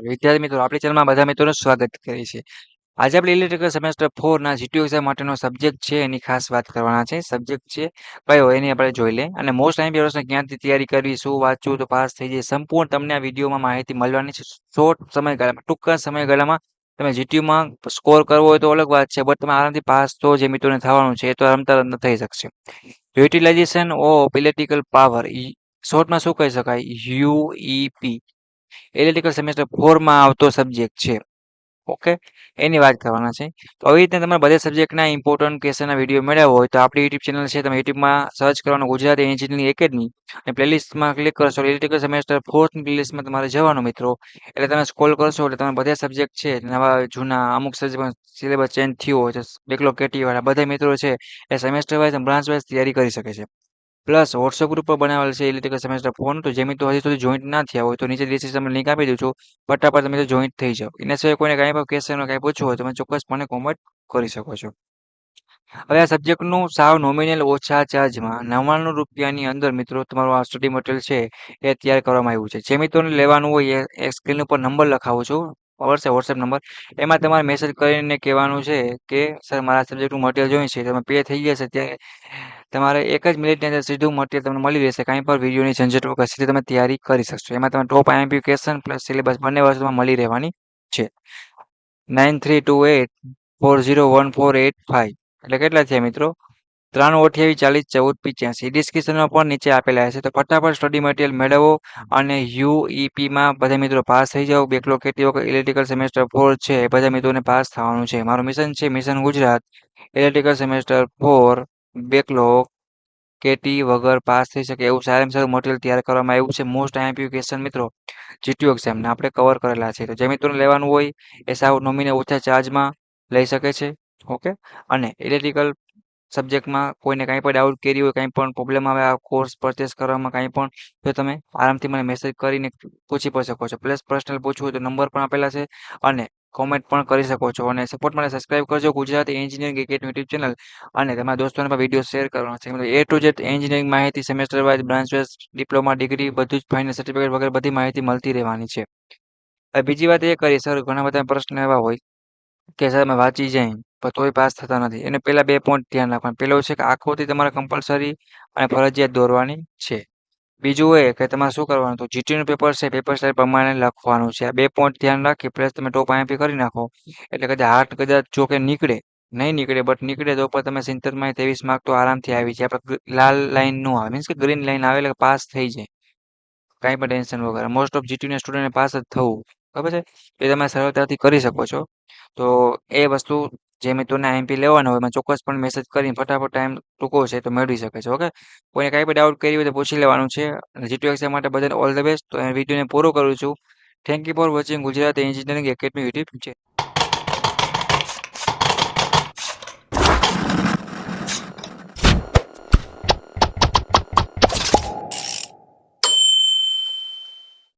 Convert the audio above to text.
વિદ્યાર્થી મિત્રો આપણી ચેનલમાં બધા મિત્રોનું સ્વાગત કરીએ છીએ. આજે આપણે ઇલેક્ટ્રિકલ સેમેસ્ટર 4 ના જીટીયુ એક્ઝામ માટેનો સબ્જેક્ટ છે એની ખાસ વાત કરવાના છે. સબ્જેક્ટ છે કયો એની આપણે જોઈ લે અને મોસ્ટ આઈએમપી પ્રશ્ન ક્યાંથી તૈયારી કરવી, શું વાંચવું તો પાસ થઈ જાય, સંપૂર્ણ તમને આ વિડીયોમાં માહિતી મળવાની છે. શોર્ટ સમયગાળામાં, ટૂંકા સમયગાળામાં તમે જીટીયુમાં સ્કોર કરવો હોય તો અલગ વાત છે, બટ તમે આરામથી પાસ તો જે મિત્રોને થવાનું છે એ તો રમતા રમતા થઈ શકશે. યુટિલાઇઝેશન ઓફ ઇલેક્ટ્રિકલ પાવર, શોર્ટમાં શું કહી શકાય? યુઈપી ઇલેક્ટ્રિકલ સેમેસ્ટર 4 માં આવતો સબ્જેક્ટ છે. ઓકે, એની વાત કરવાના છે. તો આવી રીતે તમારે બધા સબ્જેક્ટના ઇમ્પોર્ટન્ટ ક્વેશ્ચનના વિડીયો મેળવવા હોય તો આપણી યુટ્યુબ ચેનલ છે, તમે યુટ્યુબમાં સર્ચ કરવાનું ગુજરાતી એન્જિનિયરિંગ એકેડમી અને પ્લેલિસ્ટમાં ક્લિક કરશો ઇલેક્ટ્રિકલ સેમેસ્ટર 4 ની પ્લેલિસ્ટમાં તમારે જવાનું મિત્રો. એટલે તમે સ્ક્રોલ કરશો એટલે તમે બધા સબ્જેક્ટ છે નવા જૂના અમુક સબ્જેક્ટ સિલેબસ ચેન્જ થયો હોય તો બેકલોગ કેટી વાળા બધા મિત્રો છે એ સેમેસ્ટર વાઇઝ બ્રાન્ચ વાઇઝ તૈયારી કરી શકે છે. પ્લસ વોટ્સઅપ ગ્રુપ પર બનાવેલ છે ઇલેક્ટ્રિકલ સેમેસ્ટર 4 તો જે મિત્રો હજી સુધી જોઈન્ટ ના થયા હોય તો નીચે ડિસ્ક્રિપ્શનમાં લિંક આપી દઉં છું, ફટાફટ તમે જોઈન્ટ થઈ જાઓ. એના સિવાય કોઈને કાંઈ પણ ક્વેશ્ચન કાંઈ પૂછવું હોય તો તમે ચોક્કસપણે કોમેન્ટ કરી શકો છો. હવે આ સબ્જેક્ટનું સાવ નોમિનલ ઓછા ચાર્જમાં 99 રૂપિયાની અંદર મિત્રો તમારું આ સ્ટડી મટીરિયલ છે એ તૈયાર કરવામાં આવ્યું છે. જે મિત્રોને લેવાનું હોય એ સ્ક્રીન ઉપર નંબર લખાવું છું, ખબર છે વોટ્સએપ નંબર, એમાં તમારે મેસેજ કરીને કહેવાનું છે કે સર મારા સબ્જેક્ટનું મટીરિયલ જોઈએ છે. તમે પે થઈ જશે ત્યારે તમારે એક જ મિનિટની અંદર સીધું મટીરિયલ તમને મળી રહેશે. કાંઈ પણ વિડીયોની ઝંઝટ વગર સીધી તમે તૈયારી કરી શકશો. એમાં તમે ટોપ આઈએમપી ક્વેશ્ચન પ્લસ સિલેબસ બંને વસ્તુ તમારે મળી રહેવાની છે. 9328401485 એટલે કેટલા થયા મિત્રો? 328401485. ડિસ્ક્રિપ્શનમાં પણ નીચે આપેલા હશે તો ફટાફટ સ્ટડી મટીરિયલ મેળવો અને યુઈપીમાં બધા મિત્રો પાસ થઈ જાઓ. બેકલોગ કેટી વગર ઇલેક્ટ્રિકલ સેમેસ્ટર 4 છે એ બધા મિત્રોને પાસ થવાનું છે. મારું મિશન છે mission Gujarat electrical semester 4 backlog KT વગર પાસ થઈ શકે એવું સારામાં સારું મટીરિયલ તૈયાર કરવામાં આવ્યું છે. મોસ્ટ આઈએમપી ક્વેશ્ચન મિત્રો જીટીયુ એક્ઝામના આપણે કવર કરેલા છે. તો જે મિત્રોને લેવાનું હોય એ સાવ નોમિનલ ઓછા ચાર્જમાં લઈ શકે છે. ઓકે, અને ઇલેક્ટ્રિકલ સબ્જેક્ટમાં કોઈને કાંઈ પણ ડાઉટ કેરી હોય, કાંઈ પણ પ્રોબ્લેમ આવે આ કોર્સ પરચેસ કરવામાં કાંઈ પણ, તો તમે આરામથી મને મેસેજ કરીને પૂછી પણ શકો છો. પ્લસ પર્સનલ પૂછવું હોય તો નંબર પણ આપેલા છે અને કોમેન્ટ પણ કરી શકો છો. અને સપોર્ટ માટે સબસ્ક્રાઇબ કરજો Gujarati engineering academy YouTube channel અને તમારા દોસ્તોને પણ વિડીયો શેર કરવાનો છે. એ ટુ ઝેડ એન્જિનિયરિંગ માહિતી semester wise branch wise diploma degree બધું જ ફાઇનલ સર્ટિફિકેટ વગેરે બધી માહિતી મળતી રહેવાની છે. હવે બીજી વાત એ કરી સર ઘણા બધા પ્રશ્ન એવા હોય કે સર અમે વાંચી જાય પણ તોય પાસ થતા નથી. એને પહેલા 2 પોઈન્ટ ધ્યાન રાખવાના. પહેલો છે કે આકૃતિ તમારે કમ્પલસરી અને ફરજિયાત દોરવાની છે. બીજું એ કે તમારે શું કરવાનું, તો જીટીયુનું પેપર છે પેપર સ્ટાઇલ પ્રમાણે લખવાનું છે. આ 2 પોઈન્ટ ધ્યાન રાખી પ્લસ તમે ટોપ આઈએમપી કરી નાખો એટલે કદાચ હાર્ટ કદાચ જો કે નીકળે નહીં નીકળે બટ નીકળે તો પણ તમે 70 23 માર્ક તો આરામથી આવી જાય. આપણે લાલ લાઈન નો આવે, મીન્સ કે ગ્રીન લાઈન આવે એટલે પાસ થઈ જાય કાંઈ પણ ટેન્શન વગર. મોસ્ટ ઓફ જીટીયુના સ્ટુડન્ટને પાસ જ થવું, ખબર છે, એ તમે સરળતાથી કરી શકો છો. તો એ વસ્તુ જે મિત્રોને આઈએમપી લેવાનો હોય એમાં ચોક્કસપણે મેસેજ કરીને ફટાફટ ટાઈમ ટૂંકો છે તો મેળવી શકે છે. ઓકે, કોઈને કાંઈ પણ ડાઉટ કરી હોય તો પૂછી લેવાનું છે. અને જીટીયુ એક્ઝામ માટે બધાને ઓલ ધ બેસ્ટ. તો એ વિડીયોને પૂરો કરું છું. Thank you for watching Gujarati engineering academy YouTube channel.